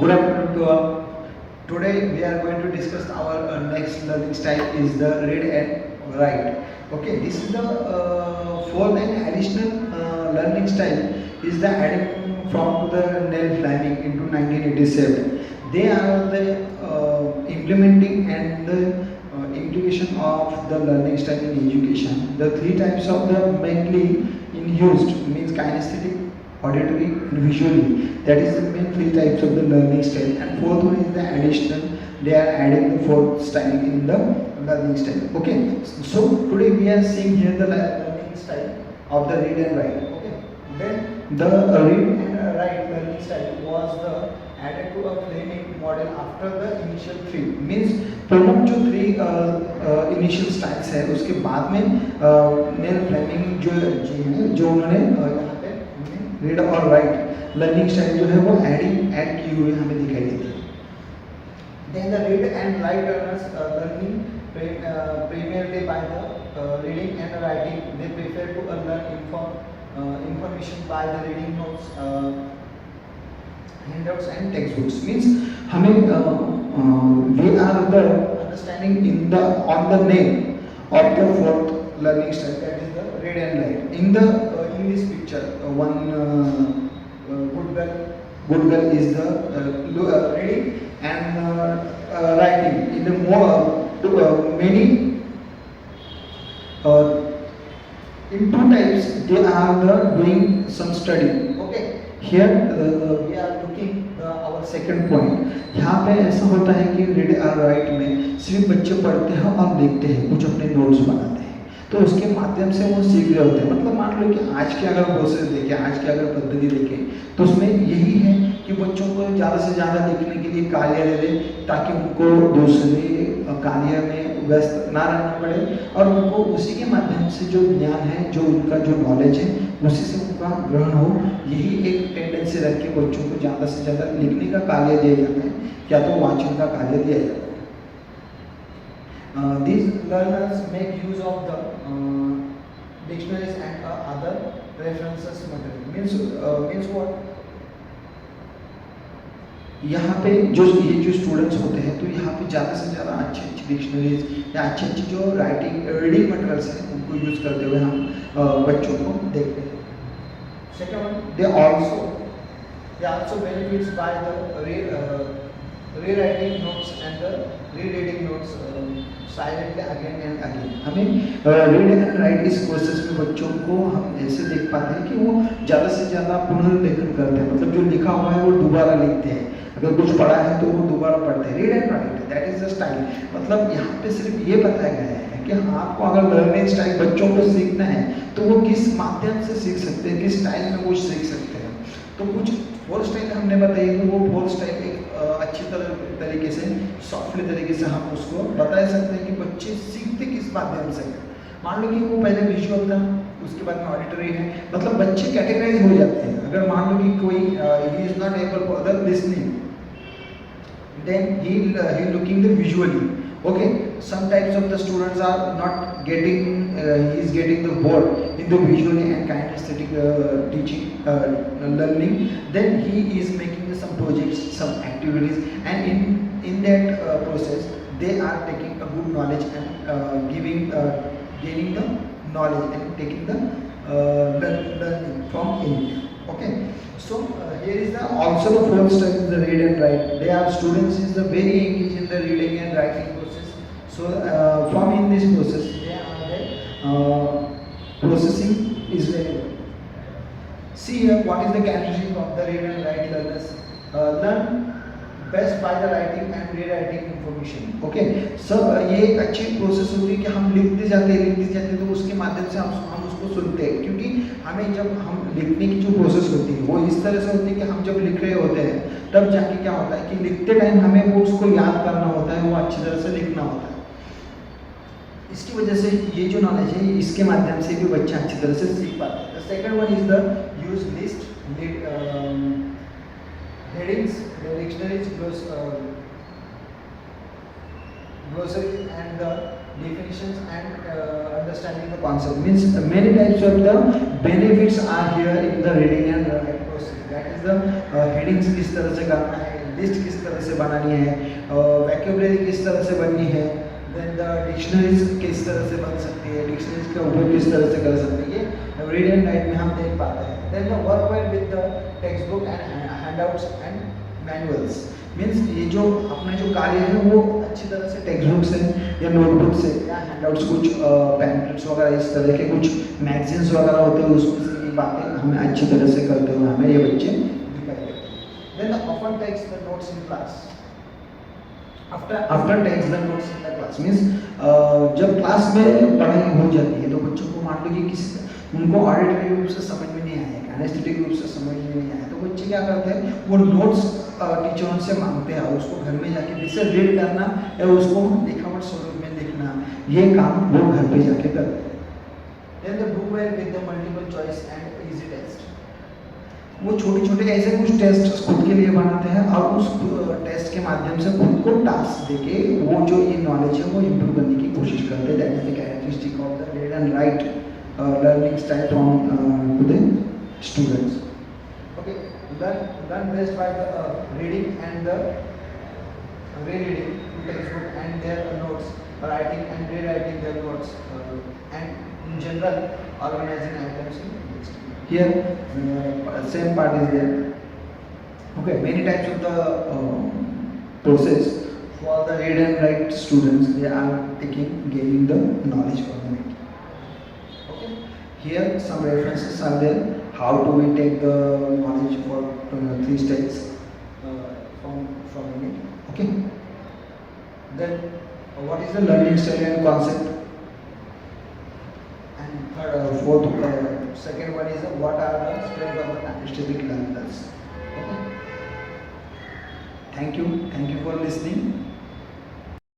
Good afternoon to all. Today we are going to discuss our next learning style is the read and write. Okay, this is the fourth and additional learning style is the adding from the Neil Fleming into 1987. They are the implementing and the implication of the learning style in education. The three types of the mainly in used means kinesthetic, auditory and visually. That is the main three types of the learning style. And fourth one is the additional. They are adding the fourth style in the learning style. Okay. So today we are seeing here the learning style of the read and write. Okay. Then the read and write learning style was the added to a Fleming model after the initial three. Means प्रमुख जो three initial styles है उसके बाद में nail Fleming जो उन्होंने यहाँ पे रीड और राइट लर्निंग स्टाइल जो है वो ऐड की हुई हमें दिखाई देती है. Then the read and write learners learning primarily by the reading and writing. They prefer to learn information by the reading notes, handouts and textbooks. Means हमें we are the understanding in the on the name of the fourth learning style, that is the read and write. In the in this picture, one good girl is the reading and writing. In the more many in two types they are doing some study. Okay, here we are looking our second point. यहाँ पे ऐसा होता है कि read और right में सिर्फ बच्चे पढ़ते हैं और लिखते हैं, कुछ अपने नोट्स बनाते हैं, तो उसके माध्यम से वो सीख रहे होते हैं. मतलब मान लो कि आज के अगर प्रोसेस देखें, आज की अगर पद्धति देखें, तो उसमें यही है कि बच्चों को ज़्यादा से ज़्यादा लिखने के लिए कार्य दे दें ताकि उनको दूसरे कार्य में व्यस्त ना रहना पड़े और उनको उसी के माध्यम से जो ज्ञान है, जो उनका जो नॉलेज है, उसी से उनका ग्रहण हो. यही एक टेंडेंसी रख के बच्चों को ज़्यादा से ज़्यादा लिखने का कार्य दिया जाता है या तो वाचन का कार्य दिया जाता है. These learners make use of the dictionaries and other references material. Means what? यहाँ पे जो ये जो स्टूडेंट्स होते हैं तो यहाँ पे ज़्यादा से ज़्यादा अच्छी अच्छी डिक्शनरीज या अच्छी अच्छी जो रीडिंग मटेरियल्स हैं उनको यूज़ करते हुए हम बच्चों को देखते हैं. Second one, they also benefits by the rewriting notes and the rereading notes silently again and again. हमें रीड एंड राइट इस प्रोसेस में बच्चों को हम ऐसे देख पाते हैं कि वो ज़्यादा से ज़्यादा पुनर्लेखन करते हैं. मतलब जो लिखा हुआ है वो दोबारा लिखते हैं, अगर कुछ पढ़ा है तो वो दोबारा पढ़ते हैं. Read and right, that is the style. मतलब यहाँ पे सिर्फ ये बताया गया है कि आपको अगर लर्निंग स्टाइल बच्चों को सीखना है तो वो किस माध्यम से सीख सकते हैं, किस स्टाइल में वो सीख सकते हैं. तो कुछ फोर स्टाइल हमने बताई कि वो फोर स्टाइल एक अच्छी तरीके से सॉफ्टली तरीके से हम उसको बता सकते हैं कि बच्चे सीखते किस माध्यम से. मान लो कि वो पहले विजुअल था, उसके बाद में ऑडिटरी है, मतलब बच्चे कैटेगराइज हो जाते हैं. अगर मान लो कि कोई he is not able for the listening, then he looking the visually. Okay, some types of the students are not getting he is getting the board in the visually and kinesthetic teaching learning. Then he is making some projects, some activities, and in that process they are taking a good knowledge and gaining the knowledge and taking the learning from him. Okay, so here is the also the fourth step is the read and write. They are students is the very engaged in the reading and writing process. So from in this process they are the processing is very good. See here what is the characteristic of the read and write learners. Learn best by the writing and rewriting information. Okay, सब ये एक अच्छी process होती है कि हम लिखते जाते हैं तो उसके माध्यम से हम उसको सुनते हैं. क्योंकि हमें जब हम लिखने की जो प्रोसेस होती है वो इस तरह से होती है कि हम जब लिख रहे होते हैं तब जाके क्या होता है कि लिखते टाइम हमें वो उसको याद करना होता है, वो अच्छी तरह से लिखना होता है. इसकी वजह से ये जो नॉलेज है इसके माध्यम से भी बच्चा अच्छी तरह से सीख पाता है. The second one is the use list, headings, dictionaries, glossaries and the definitions and understanding the concept. Means many types of the benefits are here in the reading and writing process. That is the headings किस तरह से करना है, list किस तरह से बनानी है, वैक्यूबलरी किस तरह से बननी है, देन द डिक्शनरीज किस तरह से बन सकती है, डिक्शनरीज का उपयोग किस तरह से कर सकते हैं, ये रीड एंड राइट में हम देख पाते हैं. Then the work well with the textbook and handouts and manuals. Means ये जो अपना जो कार्य है वो अच्छी तरह से टेक्स्ट बुक से या नोटबुक से या हैंडआउट्स, कुछ पैम्पलेट्स वगैरह इस तरह के कुछ मैगजीन्स वगैरह होते हैं, उसमें से ये बातें हमें अच्छी तरह से करते हुए हमें ये बच्चे दिखाई देते हैं. Then often takes the notes in class. After takes the notes in the class means जब क्लास में पढ़ाई हो जाती है तो बच्चों को मान लो कि किसी उनको ऑडिटरी रूप से समझ में नहीं आया, एनेस्थेटिक रूप से समझ में नहीं आया, तो बच्चे क्या करते हैं वो नोट्स टीचरों से मांगते हैं और उसको घर में जाके फिर से रीड करना या उसको लिखावट स्वरूप में लिखना, ये काम वो घर पे जाके करते हैं. Then the book where with the multiple choice and easy test. वो छोटे छोटे ऐसे कुछ टेस्ट खुद के लिए बनाते हैं और उस टेस्ट के माध्यम से खुद को टास्क देके वो जो ये नॉलेज है वो इम्प्रूव करने की कोशिश करते हैं. That is the characteristic of the read and right learning style from to the students. Okay, learn best by the reading and the rereading textbook and their notes, writing and rewriting their notes, and in general organizing items in text. Here same part is there. Okay, many types of the process for the read and write students, they are gaining the knowledge from it. Here some references are there. How do we take the knowledge for 3 states from it? Okay. Then what is the learning style and concept? And second one is what are the strengths of the anesthetic learners? Okay. Thank you for listening.